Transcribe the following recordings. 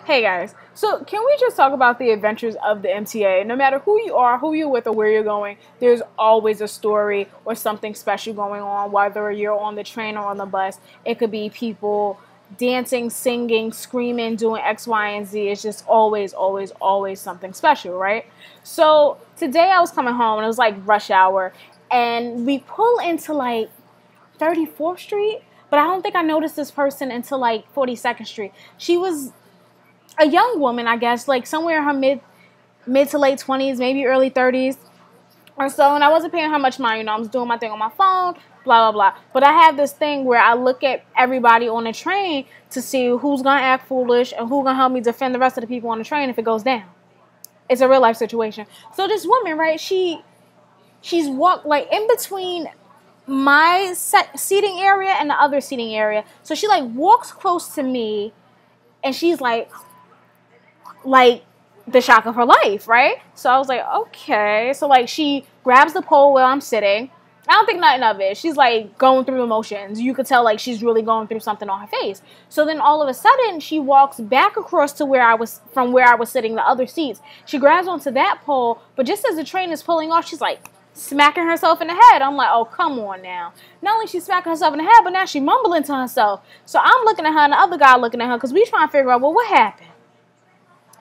Hey guys, so can we just talk about the adventures of the MTA? No matter who you are, who you're with, or where you're going, there's always a story or something special going on, whether you're on the train or on the bus. It could be people dancing, singing, screaming, doing X, Y, and Z. It's just always, always, always something special, right? So today I was coming home and it was like rush hour, and we pull into like 34th Street, but I don't think I noticed this person until like 42nd Street. She was a young woman, I guess, like somewhere in her mid to late 20s, maybe early 30s or so. And I wasn't paying her much mind. I was doing my thing on my phone, blah, blah, blah. But I have this thing where I look at everybody on the train to see who's going to act foolish and who's going to help me defend the rest of the people on the train if it goes down. It's a real life situation. So this woman, right, she's walked like in between my seating area and the other seating area. So she like walks close to me and she's like the shock of her life, right? So I was like, okay. So like she grabs the pole where I'm sitting. I don't think nothing of it. She's like going through the motions. You could tell like she's really going through something on her face. So then all of a sudden she walks back across to where I was sitting, the other seats. She grabs onto that pole, but just as the train is pulling off, she's like smacking herself in the head. I'm like, oh, come on now. Not only she's smacking herself in the head, but now she's mumbling to herself. So I'm looking at her and the other guy looking at her because we trying to figure out, well, what happened?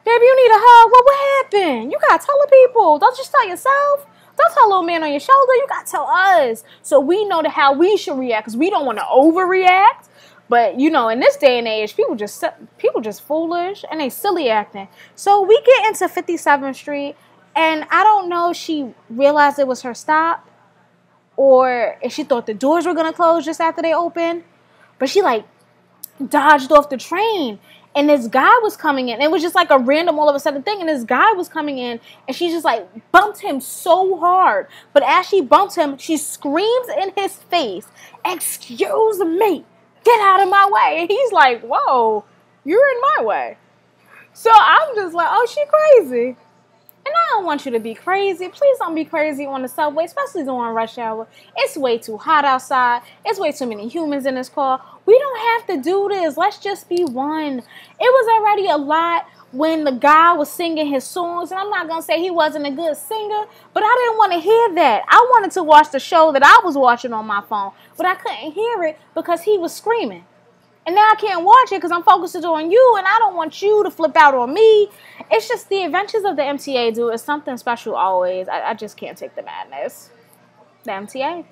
Baby, you need a hug. Well, what happened? You got to tell the people. Don't just tell yourself. Don't tell a little man on your shoulder. You got to tell us. So we know how we should react because we don't want to overreact. But, you know, in this day and age, people just foolish and they silly acting. So we get into 57th Street, and I don't know if she realized it was her stop or if she thought the doors were going to close just after they opened. But she, like, dodged off the train. And this guy was coming in. It was just like a random all of a sudden thing. And this guy was coming in. And she just like bumped him so hard. But as she bumped him, she screams in his face, "Excuse me, get out of my way." And he's like, whoa, you're in my way. So I'm just like, oh, she crazy. And I don't want you to be crazy. Please don't be crazy on the subway, especially during rush hour. It's way too hot outside. It's way too many humans in this car. We don't have to do this. Let's just be one. It was already a lot when the guy was singing his songs. And I'm not going to say he wasn't a good singer, but I didn't want to hear that. I wanted to watch the show that I was watching on my phone, but I couldn't hear it because he was screaming. And now I can't watch it because I'm focused on you, and I don't want you to flip out on me. It's just the adventures of the MTA, dude. It's something special always. I just can't take the madness. The MTA.